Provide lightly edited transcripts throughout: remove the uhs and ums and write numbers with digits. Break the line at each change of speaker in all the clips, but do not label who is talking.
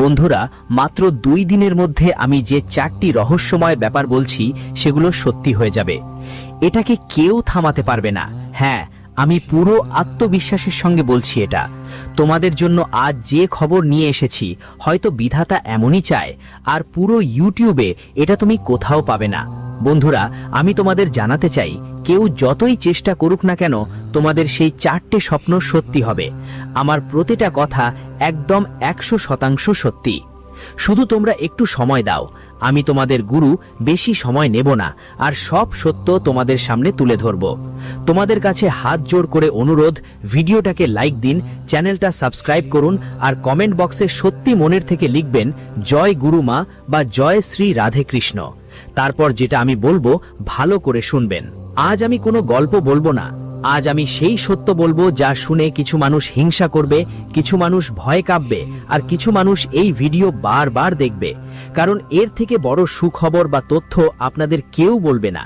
বন্ধুরা, মাত্র 2 দিনের মধ্যে আমি যে 4টি রহস্যময় ব্যাপার বলছি সেগুলো সত্যি হয়ে যাবে। এটাকে কেউ থামাতে পারবে না। হ্যাঁ, আমি পুরো আত্মবিশ্বাসের সঙ্গে বলছি এটা। তোমাদের জন্য আজ যে খবর নিয়ে এসেছি হয়তো বিধাতা এমনই চায়, আর পুরো ইউটিউবে এটা তুমি কোথাও পাবে না। বন্ধুরা, আমি তোমাদের জানাতে চাই, কেউ যতই চেষ্টা করুক না কেন, তোমাদের সেই 4টে স্বপ্ন সত্যি হবে। আমার প্রতিটা কথা একদম 100% সত্যি। শুধু তোমরা একটু সময় দাও। আমি তোমাদের গুরু, বেশি সময় নেব না, আর সব সত্য তোমাদের সামনে তুলে ধরব। তোমাদের কাছে হাত জোড় করে অনুরোধ, ভিডিওটাকে লাইক দিন, চ্যানেলটা সাবস্ক্রাইব করুন, আর কমেন্ট বক্সে সত্যি মনের থেকে লিখবেন জয় গুরুমা বা জয় শ্রী রাধে কৃষ্ণ। তারপর যেটা আমি বলবো ভালো করে শুনবেন। আজ আমি কোনো গল্প বলবো না। আজ আমি সেই সত্য বলবো যা শুনে কিছু মানুষ হিংসা করবে, কিছু মানুষ ভয় কাঁপবে, আর কিছু মানুষ এই ভিডিও বারবার দেখবে। কারণ এর থেকে বড় সুখবর বা তথ্য আপনাদের কেউ বলবে না।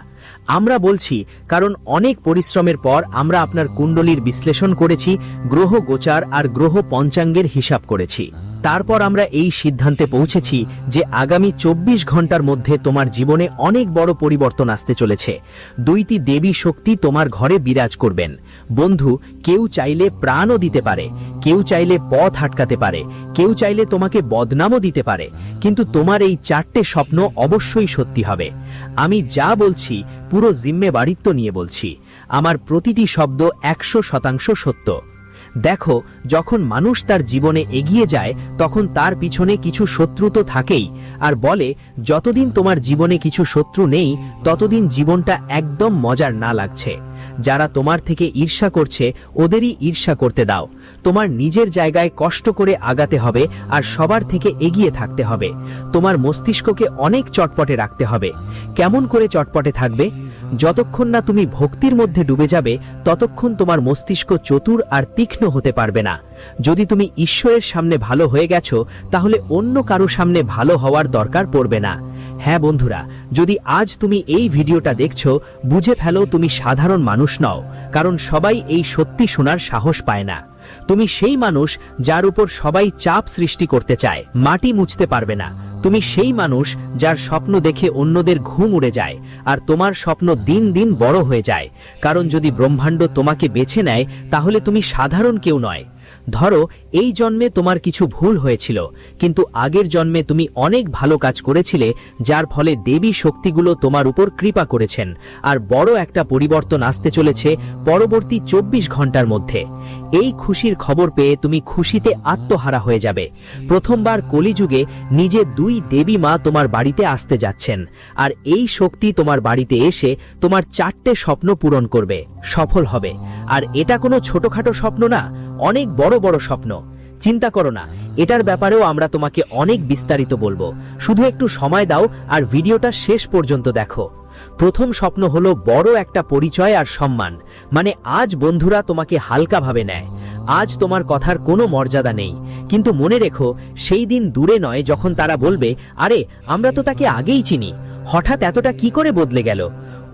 আমরা বলছি কারণ অনেক পরিশ্রমের পর আমরা আপনার কুণ্ডলীর বিশ্লেষণ করেছি, গ্রহ গোচার আর গ্রহ পঞ্চাঙ্গের হিসাব করেছি। তারপর আমরা এই সিদ্ধান্তে পৌঁছেছি যে আগামী 24 ঘন্টার মধ্যে তোমার জীবনে অনেক বড় পরিবর্তন আসতে চলেছে। 2টি দেবী শক্তি তোমার ঘরে বিরাজ করবেন। বন্ধু, কেউ চাইলে প্রাণও দিতে পারে, কেউ চাইলে পথ আটকাতে পারে, কেউ চাইলে তোমাকে বদনামও দিতে পারে, কিন্তু তোমার এই 4টে স্বপ্ন অবশ্যই সত্যি হবে। আমি যা বলছি পুরো জিম্মেবারিত্ব নিয়ে বলছি। আমার প্রতিটি শব্দ 100% সত্য। দেখো, যখন মানুষ তার জীবনে এগিয়ে যায় তখন তার পিছনে কিছু শত্রু তো থাকেই, আর বলে যতদিন তোমার জীবনে কিছু শত্রু নেই ততদিন জীবনটা একদম মজার না লাগছে। যারা তোমার থেকে ঈর্ষা করছে ওদেরই ঈর্ষা করতে দাও। তোমার নিজের জায়গায় কষ্ট করে আগাতে হবে, আর সবার থেকে এগিয়ে থাকতে হবে। তোমার মস্তিষ্ককে অনেক চটপটে রাখতে হবে। কেমন করে চটপটে থাকবে? যতক্ষণ না তুমি ভক্তির মধ্যে ডুবে যাবে ততক্ষণ তোমার মস্তিষ্ক চতুর আর তীক্ষ্ণ হতে পারবে না। যদি তুমি ঈশ্বরের সামনে ভালো হয়ে গেছো তাহলে অন্য কারো সামনে ভালো হওয়ার দরকার পড়বে না। হ্যাঁ বন্ধুরা, যদি আজ তুমি এই ভিডিওটা দেখছো, বুঝে ফেলো তুমি সাধারণ মানুষ নও, কারণ সবাই এই সত্যি শোনার সাহস পায় না। তুমি সেই মানুষ যার উপর সবাই চাপ সৃষ্টি করতে চায়, মাটি মুছতে পারবে না। তুমি সেই মানুষ যার স্বপ্ন দেখে অন্যদের ঘুম উড়ে যায়, আর তোমার স্বপ্ন দিন দিন বড় হয়ে যায়। কারণ যদি ব্রহ্মাণ্ড তোমাকে বেছে নেয় তাহলে তুমি সাধারণ কেউ নয়। ধরো, এই জন্মে তোমার কিছু ভুল হয়েছিল, কিন্তু আগের জন্মে তুমি অনেক ভালো কাজ করেছিলে, যার ফলে দেবী শক্তিগুলো তোমার উপর কৃপা করেছেন, আর বড় একটা পরিবর্তন আসতে চলেছে পরবর্তী 24 ঘন্টার মধ্যে। এই খুশির খবর পেয়ে তুমি খুশিতে আত্মহারা হয়ে যাবে। প্রথমবার কলিযুগে নিজে 2 দেবী মা তোমার বাড়িতে আসতে যাচ্ছেন, আর এই শক্তি তোমার বাড়িতে এসে তোমার 4টে স্বপ্ন পূরণ করবে, সফল হবে। আর এটা কোনো ছোটখাটো স্বপ্ন না, অনেক বড় বড় স্বপ্ন। চিন্তা করো না, এটার ব্যাপারেও আমরা তোমাকে অনেক বিস্তারিত বলবো। শুধু একটু সময় দাও আর ভিডিওটা শেষ পর্যন্ত দেখো। প্রথম স্বপ্ন হলো বড় একটা পরিচয় আর সম্মান। মানে আজ বন্ধুরা তোমাকে হালকাভাবে নেয়, আজ তোমার কথার কোনো মর্যাদা নেই। কিন্তু মনে রেখো, সেই দিন দূরে নয় যখন তারা বলবে, আরে আমরা তো তাকে আগেই চিনি, হঠাৎ এতটা কি করে বদলে গেল?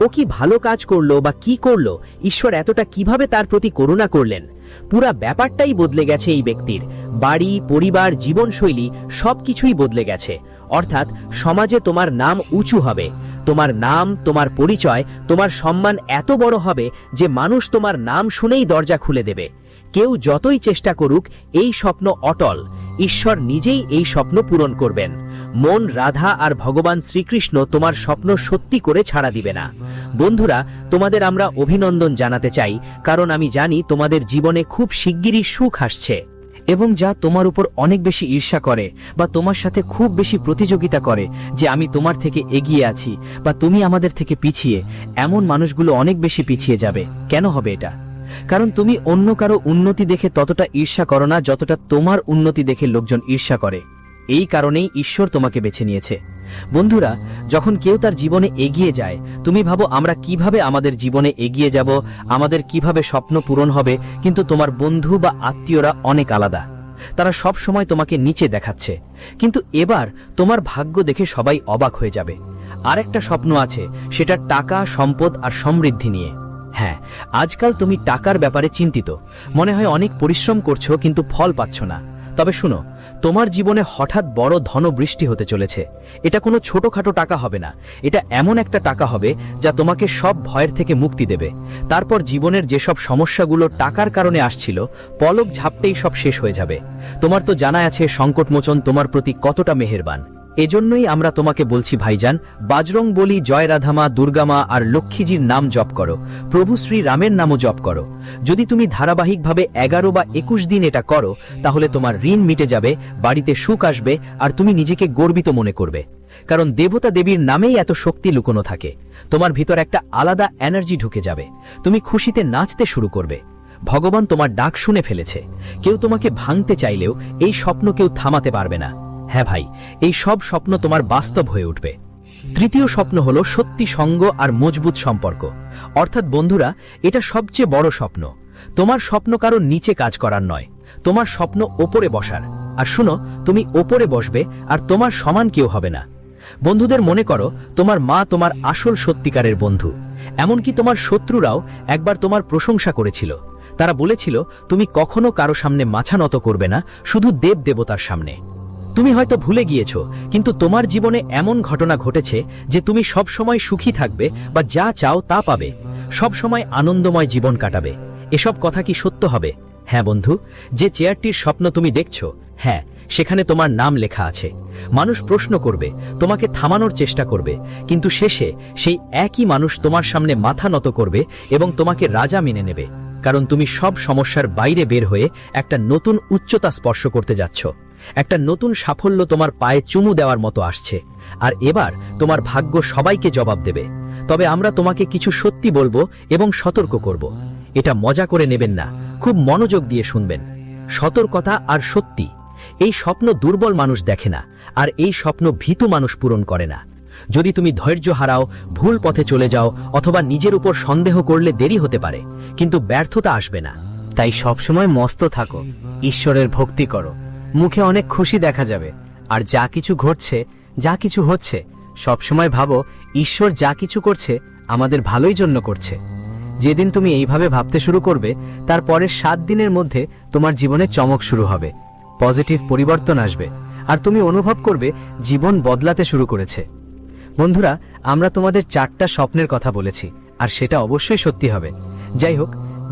ও কি ভালো কাজ করলো বা কি করলো? ঈশ্বর এতটা কিভাবে তার প্রতি করুণা করলেন? পুরা ব্যাপারটাই বদলে গেছে এই ব্যক্তির। বাড়ি, পরিবার, জীবনশৈলী সবকিছুই বদলে গেছে। অর্থাৎ সমাজে তোমার নাম উঁচু হবে। তোমার নাম, তোমার পরিচয়, তোমার সম্মান এত বড় হবে যে মানুষ তোমার নাম শুনেই দরজা খুলে দেবে। কেউ যতই চেষ্টা করুক, এই স্বপ্ন অটল। ঈশ্বর নিজেই এই স্বপ্ন পূরণ করবেন। মন, রাধা আর ভগবান শ্রীকৃষ্ণ তোমার স্বপ্ন সত্যি করে ছাড়া দিবে না। বন্ধুরা, তোমাদের আমরা অভিনন্দন জানাতে চাই, কারণ আমি জানি তোমাদের জীবনে খুব শিগগিরই সুখ আসছে। এবং যা তোমার উপর অনেক বেশি ঈর্ষা করে বা তোমার সাথে খুব বেশি প্রতিযোগিতা করে যে আমি তোমার থেকে এগিয়ে আছি বা তুমি আমাদের থেকে পিছিয়ে, এমন মানুষগুলো অনেক বেশি পিছিয়ে যাবে। কেন হবে এটা? কারণ তুমি অন্য কারো উন্নতি দেখে ততটা ঈর্ষা করো না যতটা তোমার উন্নতি দেখে লোকজন ঈর্ষা করে। এই কারণেই ঈশ্বর তোমাকে বেছে নিয়েছে। বন্ধুরা, যখন কেউ তার জীবনে এগিয়ে যায়, তুমি ভাবো আমরা কিভাবে আমাদের জীবনে এগিয়ে যাব, আমাদের কিভাবে স্বপ্ন পূরণ হবে, কিন্তু তোমার বন্ধু বা আত্মীয়রা অনেক আলাদা। তারা সব সময় তোমাকে নিচে দেখাচ্ছে, কিন্তু এবার তোমার ভাগ্য দেখে সবাই অবাক হয়ে যাবে। আরেকটা স্বপ্ন আছে, সেটা টাকা, সম্পদ আর সমৃদ্ধি নিয়ে। হ্যাঁ, আজকাল তুমি টাকার ব্যাপারে চিন্তিত। মনে হয় অনেক পরিশ্রম করছো কিন্তু ফল পাচ্ছ না। তবে শুনো, তোমার জীবনে হঠাৎ বড় ধনবৃষ্টি হতে চলেছে। এটা কোনো ছোটখাটো টাকা হবে না, এটা এমন একটা টাকা হবে যা তোমাকে সব ভয়ের থেকে মুক্তি দেবে। তারপর জীবনের যেসব সমস্যাগুলো টাকার কারণে আসছিল, পলক ঝাপটেই সব শেষ হয়ে যাবে। তোমার তো জানা আছে সংকটমোচন তোমার প্রতি কতটা মেহেরবান। এজন্যই আমরা তোমাকে বলছি ভাইজান, বাজরং বলি, জয় রাধামা, দুর্গামা আর লক্ষ্মীজির নাম জপ করো, প্রভু শ্রী রামের নামও জপ করো। যদি তুমি ধারাবাহিকভাবে 11 বা 21 দিন এটা করো, তাহলে তোমার ঋণ মিটে যাবে, বাড়িতে সুখ আসবে, আর তুমি নিজেকে গর্বিত মনে করবে। কারণ দেবতা দেবীর নামেই এত শক্তি লুকোনো থাকে। তোমার ভিতর একটা আলাদা এনার্জি ঢুকে যাবে, তুমি খুশিতে নাচতে শুরু করবে। ভগবান তোমার ডাক শুনে ফেলেছে। কেউ তোমাকে ভাঙতে চাইলেও এই স্বপ্ন কেউ থামাতে পারবে না। হ্যাঁ ভাই, এই সব স্বপ্ন তোমার বাস্তব হয়ে উঠবে। তৃতীয় স্বপ্ন হলো সত্যি সঙ্গ আর মজবুত সম্পর্ক। অর্থাৎ বন্ধুরা, এটা সবচেয়ে বড় স্বপ্ন। তোমার স্বপ্ন কারো নিচে কাজ করার নয়, তোমার স্বপ্ন ওপরে বসার। আর শুনো, তুমি ওপরে বসবে আর তোমার সমান কেউ হবে না। বন্ধুদের মনে করো, তোমার মা তোমার আসল সত্যিকারের বন্ধু। এমনকি তোমার শত্রুরাও একবার তোমার প্রশংসা করেছিল। তারা বলেছিল তুমি কখনো কারো সামনে মাথা নত করবে না, শুধু দেব দেবতার সামনে। তুমি হয়তো ভুলে গিয়েছো, কিন্তু তোমার জীবনে এমন ঘটনা ঘটেছে যে তুমি সব সময় সুখী থাকবে, বা যা চাও তা পাবে, সব সময় আনন্দময় জীবন কাটাবে। এসব কথা কি সত্য হবে? হ্যাঁ বন্ধু, যে চেয়ারটির স্বপ্ন তুমি দেখছো, হ্যাঁ, সেখানে তোমার নাম লেখা আছে। মানুষ প্রশ্ন করবে, তোমাকে থামানোর চেষ্টা করবে, কিন্তু শেষে সেই একই মানুষ তোমার সামনে মাথা নত করবে এবং তোমাকে রাজা মেনে নেবে। কারণ তুমি সব সমস্যার বাইরে বের হয়ে একটা নতুন উচ্চতা স্পর্শ করতে যাচ্ছ। একটা নতুন সাফল্য তোমার পায়ে চুমু দেওয়ার মতো আসছে। আর এবার তোমার ভাগ্য সবাইকে জবাব দেবে। তবে আমরা তোমাকে কিছু সত্যি বলবো এবং সতর্ক করব। এটা মজা করে নেবেন না, খুব মনোযোগ দিয়ে শুনবেন। সতর্কতা আর সত্যি, এই স্বপ্ন দুর্বল মানুষ দেখে না, আর এই স্বপ্ন ভীতু মানুষ পূরণ করে না। যদি তুমি ধৈর্য হারাও, ভুল পথে চলে যাও, অথবা নিজের উপর সন্দেহ করলে দেরি হতে পারে, কিন্তু ব্যর্থতা আসবে না। তাই সবসময় মস্ত থাকো, ঈশ্বরের ভক্তি করো। মুখে অনেক খুশি দেখা যাবে, আর যা কিছু ঘটছে, যা কিছু হচ্ছে, সবসময় ভাবো ঈশ্বর যা কিছু করছে আমাদের ভালোই জন্য করছে। যেদিন তুমি এইভাবে ভাবতে শুরু করবে, তার পরের 7 দিনের মধ্যে তোমার জীবনে চমক শুরু হবে, পজিটিভ পরিবর্তন আসবে, আর তুমি অনুভব করবে জীবন বদলাতে শুরু করেছে। বন্ধুরা, আমরা তোমাদের 4টা স্বপ্নের কথা বলেছি, আর সেটা অবশ্যই সত্যি হবে। যাই হোক,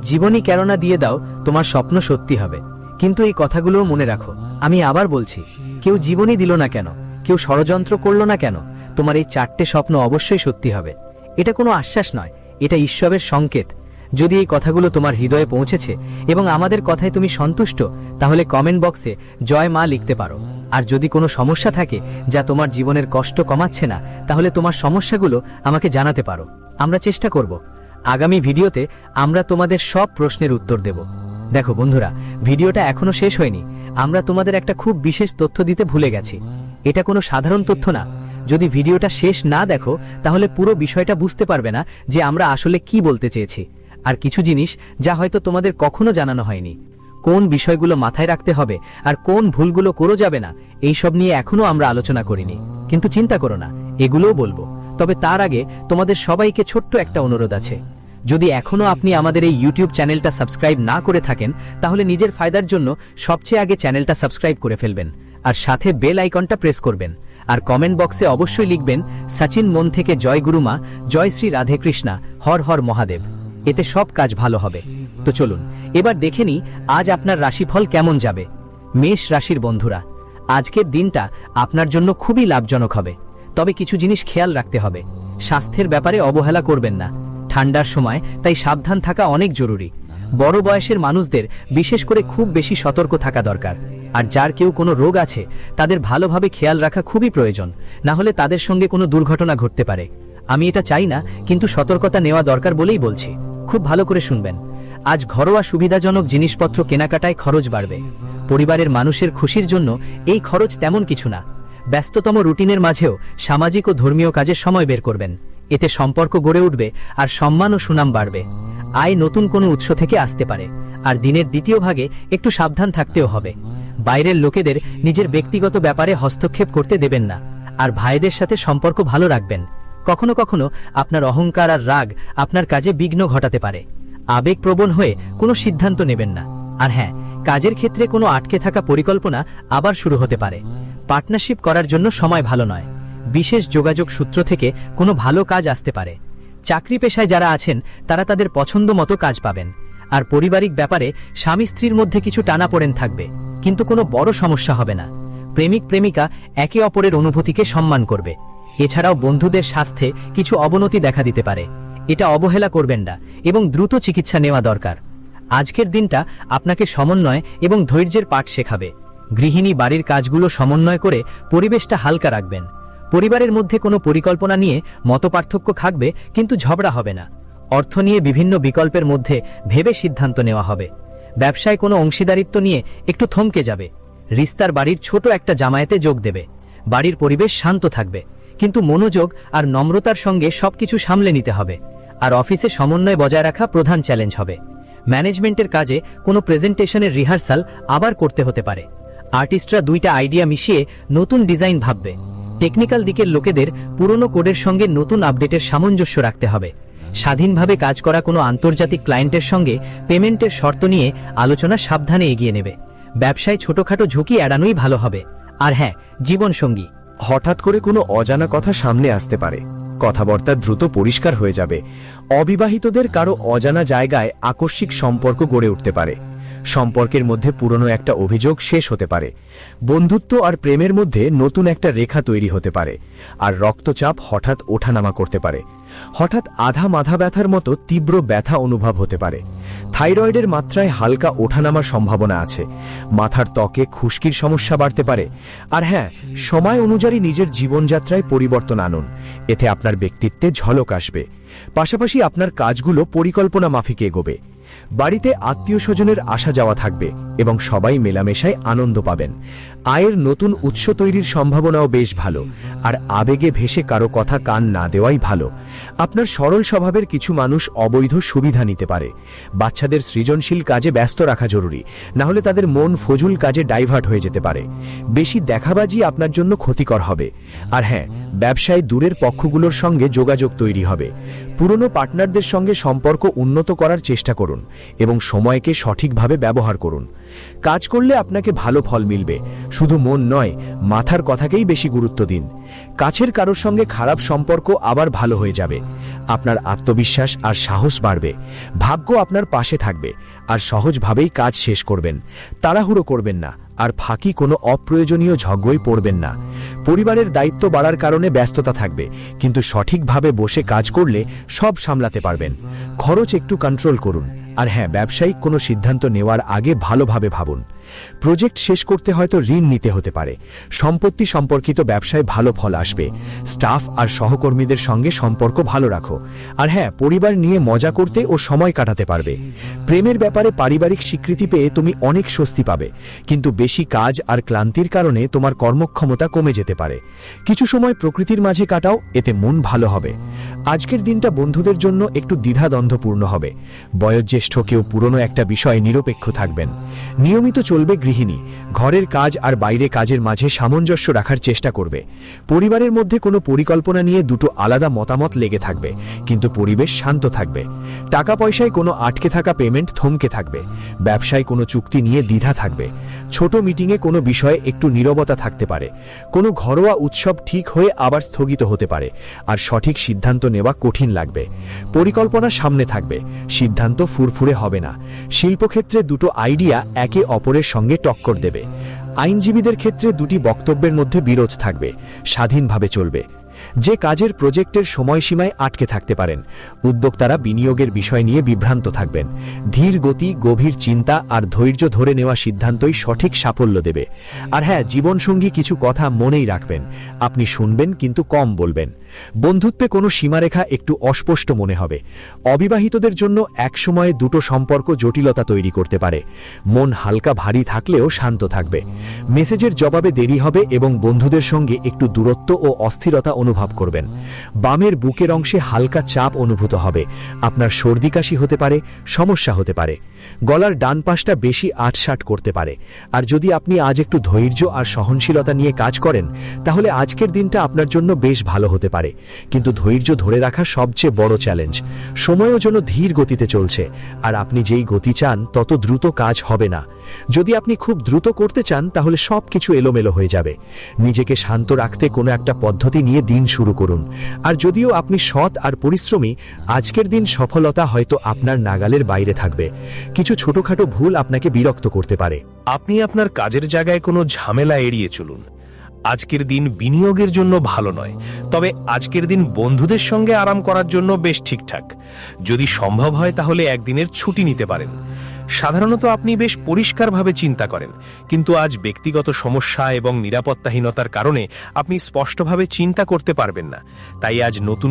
জীবনই কেননা দিয়ে দাও, তোমার স্বপ্ন সত্যি হবে। কিন্তু এই কথাগুলোও মনে রাখো, আমি আবার বলছি, কেউ জীবনই দিল না কেন, কেউ ষড়যন্ত্র করলো না কেন, তোমার এই 4টে স্বপ্ন অবশ্যই সত্যি হবে। এটা কোনো আশ্বাস নয়, এটা ঈশ্বরের সংকেত। যদি এই কথাগুলো তোমার হৃদয়ে পৌঁছেছে এবং আমাদের কথায় তুমি সন্তুষ্ট, তাহলে কমেন্ট বক্সে জয় মা লিখতে পারো। আর যদি কোনো সমস্যা থাকে যা তোমার জীবনের কষ্ট কমাচ্ছে না, তাহলে তোমার সমস্যাগুলো আমাকে জানাতে পারো। আমরা চেষ্টা করব আগামী ভিডিওতে আমরা তোমাদের সব প্রশ্নের উত্তর দেব। দেখো বন্ধুরা, ভিডিওটা এখনো শেষ হয়নি। আমরা তোমাদের একটা খুব বিশেষ তথ্য দিতে ভুলে গেছি। এটা কোনো সাধারণ তথ্য না। যদি ভিডিওটা শেষ না দেখো, তাহলে পুরো বিষয়টা বুঝতে পারবে না যে আমরা আসলে কি বলতে চেয়েছি। আর কিছু জিনিস যা হয়তো তোমাদের কখনো জানানো হয়নি, কোন বিষয়গুলো মাথায় রাখতে হবে আর কোন ভুলগুলো করো যাবে না, এই সব নিয়ে এখনো আমরা আলোচনা করিনি। কিন্তু চিন্তা করো না, এগুলোও বলবো। তবে তার আগে তোমাদের সবাইকে ছোট্ট একটা অনুরোধ আছে। যদি এখনো আপনি আমাদের এই ইউটিউব চ্যানেলটা সাবস্ক্রাইব না করে থাকেন, তাহলে নিজের ফায়দার জন্য সবচেয়ে আগে চ্যানেলটা সাবস্ক্রাইব করে ফেলবেন, আর সাথে বেল আইকনটা প্রেস করবেন। আর কমেন্ট বক্সে অবশ্যই লিখবেন সচিন মন থেকে জয় গুরুমা, জয় শ্রী রাধে কৃষ্ণা, হর হর মহাদেব। এতে সব কাজ ভালো হবে। তো চলুন এবার দেখে নিই আজ আপনার রাশিফল কেমন যাবে। মেষ রাশির বন্ধুরা, আজকের দিনটা আপনার জন্য খুবই লাভজনক হবে। তবে কিছু জিনিস খেয়াল রাখতে হবে। স্বাস্থ্যের ব্যাপারে অবহেলা করবেন না। ঠান্ডার সময় তাই সাবধান থাকা অনেক জরুরি। বড় বয়সের মানুষদের বিশেষ করে খুব বেশি সতর্ক থাকা দরকার। আর যার কেউ কোনো রোগ আছে, তাদের ভালোভাবে খেয়াল রাখা খুবই প্রয়োজন, না হলে তাদের সঙ্গে কোনো দুর্ঘটনা ঘটতে পারে। আমি এটা চাই না, কিন্তু সতর্কতা নেওয়া দরকার বলেই বলছি। খুব ভালো করে শুনবেন। আজ ঘরোয়া সুবিধাজনক জিনিসপত্র কেনাকাটায় খরচ বাড়বে। পরিবারের মানুষের খুশির জন্য এই খরচ তেমন কিছু না। ব্যস্ততম রুটিনের মাঝেও সামাজিক ও ধর্মীয় কাজে সময় বের করবেন। এতে সম্পর্ক গড়ে উঠবে আর সম্মান ও সুনাম বাড়বে। আয় নতুন কোনো উৎস থেকে আসতে পারে। আর দিনের দ্বিতীয় ভাগে একটু সাবধান থাকতেও হবে। বাইরের লোকেদের নিজের ব্যক্তিগত ব্যাপারে হস্তক্ষেপ করতে দেবেন না। আর ভাইদের সাথে সম্পর্ক ভালো রাখবেন। কখনো কখনো আপনার অহংকার আর রাগ আপনার কাজে বিঘ্ন ঘটাতে পারে। আবেগপ্রবণ হয়ে কোনো সিদ্ধান্ত নেবেন না। আর হ্যাঁ, কাজের ক্ষেত্রে কোনো আটকে থাকা পরিকল্পনা আবার শুরু হতে পারে। পার্টনারশিপ করার জন্য সময় ভালো নয়। বিশেষ যোগাযোগ সূত্র থেকে কোনো ভালো কাজ আসতে পারে। চাকরি পেশায় যারা আছেন তারা তাদের পছন্দ মতো কাজ পাবেন। আর পারিবারিক ব্যাপারে স্বামী স্ত্রীর মধ্যে কিছু টানাপোড়েন থাকবে, কিন্তু কোনো বড় সমস্যা হবে না। প্রেমিক প্রেমিকা একে অপরের অনুভূতিকে সম্মান করবে। এছাড়াও বন্ধুদের স্বাস্থ্যে কিছু অবনতি দেখা দিতে পারে। এটা অবহেলা করবেন না এবং দ্রুত চিকিৎসা নেওয়া দরকার। আজকের দিনটা আপনাকে সমন্বয় এবং ধৈর্যের পাঠ শেখাবে। গৃহিণী বাড়ির কাজগুলো সমন্বয় করে পরিবেশটা হালকা রাখবেন। পরিবারের মধ্যে কোনো পরিকল্পনা নিয়ে মতপার্থক্য থাকবে, কিন্তু ঝগড়া হবে না। অর্থ নিয়ে বিভিন্ন বিকল্পের মধ্যে ভেবে সিদ্ধান্ত নেওয়া হবে। ব্যবসায় কোনো অংশীদারিত্ব নিয়ে একটু থমকে যাবে। রিস্তার বাড়ির ছোট একটা জামায়াতে যোগ দেবে। বাড়ির পরিবেশ শান্ত থাকবে, কিন্তু মনোযোগ আর নম্রতার সঙ্গে সবকিছু সামলে নিতে হবে। আর অফিসে সমন্বয় বজায় রাখা প্রধান চ্যালেঞ্জ হবে। ম্যানেজমেন্টের কাজে কোনো প্রেজেন্টেশনের রিহার্সাল আবার করতে হতে পারে। আর্টিস্টরা দুইটা আইডিয়া মিশিয়ে নতুন ডিজাইন ভাববে। টেকনিক্যাল দিকের লোকেদের পুরনো কোডের সঙ্গে নতুন আপডেটের সামঞ্জস্য রাখতে হবে। স্বাধীনভাবে কাজ করা কোনো আন্তর্জাতিক ক্লায়েন্টের সঙ্গে পেমেন্টের শর্ত নিয়ে আলোচনা সাবধানে এগিয়ে নেবে। ব্যবসায় ছোটখাটো ঝুঁকি এড়ানোই ভালো হবে। আর হ্যাঁ, জীবনসঙ্গী
হঠাৎ করে কোনো অজানা কথা সামনে আসতে পারে। কথাবার্তা দ্রুত পরিষ্কার হয়ে যাবে। অবিবাহিতদের কারো অজানা জায়গায় আকস্মিক সম্পর্ক গড়ে উঠতে পারে। সম্পর্কের মধ্যে পুরনো একটা অভিযোগ শেষ হতে পারে। বন্ধুত্ব আর প্রেমের মধ্যে নতুন একটা রেখা তৈরি হতে পারে। আর রক্তচাপ হঠাৎ ওঠানামা করতে পারে। হঠাৎ আধা মাথা ব্যথার মতো তীব্র ব্যথা অনুভব হতে পারে। থাইরয়েডের মাত্রায় হালকা ওঠানামার সম্ভাবনা আছে। মাথার ত্বকে খুশকির সমস্যা বাড়তে পারে। আর হ্যাঁ, সময় অনুযায়ী নিজের জীবনযাত্রায় পরিবর্তন আনুন। এতে আপনার ব্যক্তিত্বে ঝলক আসবে। পাশাপাশি আপনার কাজগুলো পরিকল্পনা মাফিক এগোবে। বাড়িতে আত্মীয় স্বজনের আসা যাওয়া থাকবে এবং সবাই মেলামেশায় আনন্দ পাবেন। আয়ের নতুন উৎস তৈরির সম্ভাবনাও বেশ ভালো। আর আবেগে ভেসে কারো কথা কান না দেওয়াই ভালো। আপনার সরল স্বভাবের কিছু মানুষ অবৈধ সুবিধা নিতে পারে। বাচ্চাদের সৃজনশীল কাজে ব্যস্ত রাখা জরুরি, না হলে তাদের মন ফজুল কাজে ডাইভার্ট হয়ে যেতে পারে। বেশি দেখাবাজি আপনার জন্য ক্ষতিকর হবে। আর হ্যাঁ, ব্যবসায় দূরের পক্ষগুলোর সঙ্গে যোগাযোগ তৈরি হবে। পুরনো পার্টনারদের সঙ্গে সম্পর্ক উন্নত করার চেষ্টা করুন এবং সময়কে সঠিকভাবে ব্যবহার করুন। কাজ করলে আপনাকে ভালো ফল মিলবে। শুধু মন নয়, মাথার কথাকেই বেশি গুরুত্ব দিন। কাছের কারোর সঙ্গে খারাপ সম্পর্ক আবার ভালো হয়ে যাবে। আপনার আত্মবিশ্বাস আর সাহস বাড়বে। ভাগ্য আপনার পাশে থাকবে। আর সহজভাবেই কাজ শেষ করবেন। তাড়াহুড়ো করবেন না, আর ফাঁকি কোনো অপ্রয়োজনীয় ঝগড়ায় পড়বেন না। পরিবারের দায়িত্ব বাড়ার কারণে ব্যস্ততা থাকবে, কিন্তু সঠিকভাবে বসে কাজ করলে সব সামলাতে পারবেন। খরচ একটু কন্ট্রোল করুন। আর হ্যাঁ, ব্যবসায়িক কোনো সিদ্ধান্ত নেওয়ার আগে ভালোভাবে ভাবুন। প্রজেক্ট শেষ করতে হয়তো ঋণ নিতে হতে পারে। সম্পত্তি সম্পর্কিত ব্যবসায় ভালো ফল আসবে। স্টাফ আর সহকর্মীদের সঙ্গে সম্পর্ক ভালো রাখো। আর হ্যাঁ, পরিবার নিয়ে মজা করতে ও সময় কাটাতে পারবে। প্রেমের ব্যাপারে পারিবারিক স্বীকৃতি পেয়ে তুমি অনেক স্বস্তি পাবে, কিন্তু বেশি কাজ আর ক্লান্তির কারণে তোমার কর্মক্ষমতা কমে যেতে পারে। কিছু সময় প্রকৃতির মাঝে কাটাও, এতে মন ভালো হবে। আজকের দিনটা বন্ধুদের জন্য একটু দ্বিধাদ্বন্দ্বপূর্ণ হবে। বয়োজ্যেষ্ঠ কেউ পুরনো একটা বিষয়ে নিরপেক্ষ থাকবেন। নিয়মিত চলবে গৃহিণী। ঘরের কাজ আর বাইরে কাজের মাঝে সামঞ্জস্য রাখার চেষ্টা করবে। পরিবারের মধ্যে কোনো পরিকল্পনা নিয়ে দুটো আলাদা মতামত লেগে থাকবে, কিন্তু পরিবেশ শান্ত থাকবে। টাকা পয়সায় কোনো আটকে থাকা পেমেন্ট থমকে থাকবে। ব্যবসায় কোনো চুক্তি নিয়ে দ্বিধা থাকবে। ছোট মিটিংয়ে কোনো বিষয়ে একটু নীরবতা থাকতে পারে। কোনো ঘরোয়া উৎসব ঠিক হয়ে আবার স্থগিত হতে পারে। আর সঠিক সিদ্ধান্ত নেওয়া কঠিন লাগবে। পরিকল্পনা সামনে থাকবে, সিদ্ধান্ত ফুরফুরে হবে না। শিল্পক্ষেত্রে দুটো আইডিয়া একে অপরের সঙ্গে টক্কর দেবে। আইনজীবীদের ক্ষেত্রে দুটি বক্তব্যের মধ্যে বিরোধ থাকবে। স্বাধীনভাবে চলবে। যে কাজের প্রজেক্টের সময়সীমায় আটকে থাকতে পারেন। উদ্যোক্তারা বিনিয়োগের বিষয় নিয়ে বিভ্রান্ত থাকবেন। ধীর গতি, গভীর চিন্তা আর ধৈর্য ধরে নেওয়া সিদ্ধান্তই সঠিক সাফল্য দেবে। আর হ্যাঁ, জীবনসঙ্গী কিছু কথা মনেই রাখবেন। আপনি শুনবেন, কিন্তু কম বলবেন। বন্ধুত্বে কোনো সীমারেখা একটু অস্পষ্ট মনে হবে। অবিবাহিতদের জন্য একসময়ে দুটো সম্পর্ক জটিলতা তৈরি করতে পারে। মন হালকা ভারী থাকলেও শান্ত থাকবে। মেসেজের জবাবে দেরি হবে এবং বন্ধুদের সঙ্গে একটু দূরত্ব ও অস্থিরতা অনুভব করবেন। বামের বুকের অংশে হালকা চাপ অনুভূত হবে। আপনার সর্দি কাশি হতে পারে, সমস্যা হতে পারে। গলার ডান পাশটা বেশি আটসাট করতে পারে। আর যদি আপনি আজ একটু ধৈর্য আর সহনশীলতা নিয়ে কাজ করেন, তাহলে আজকের দিনটা আপনার জন্য বেশ ভালো হতে পারে। কিন্তু ধৈর্য ধরে রাখা সবচেয়ে বড় চ্যালেঞ্জ। সময়ও যেন ধীর গতিতে চলছে, আর আপনি যেই গতি চান তত দ্রুত কাজ হবে না। যদি আপনি খুব দ্রুত করতে চান, তাহলে সবকিছু এলোমেলো হয়ে যাবে। নিজেকে শান্ত রাখতে কোনো একটা পদ্ধতি নিয়ে দিন শুরু করুন। আর যদিও আপনি সৎ আর পরিশ্রমী, আজকের দিন সফলতা হয়তো আপনার নাগালের বাইরে থাকবে। কিছু ছোটখাটো ভুল আপনাকে বিরক্ত করতে পারে।
আপনি আপনার কাজের জায়গায় কোনো ঝামেলা এড়িয়ে চলুন। আজকের দিন বিনিয়োগের জন্য ভালো নয়, তবে আজকের দিন বন্ধুদের সঙ্গে আরাম করার জন্য বেশ ঠিকঠাক। যদি সম্ভব হয় তাহলে একদিনের ছুটি নিতে পারেন। সাধারণত আপনি বেশ পরিষ্কারভাবে চিন্তা করেন, কিন্তু আজ ব্যক্তিগত সমস্যা এবং নিরাপত্তাহীনতার কারণে আপনি স্পষ্টভাবে চিন্তা করতে পারবেন না। তাই আজ নতুন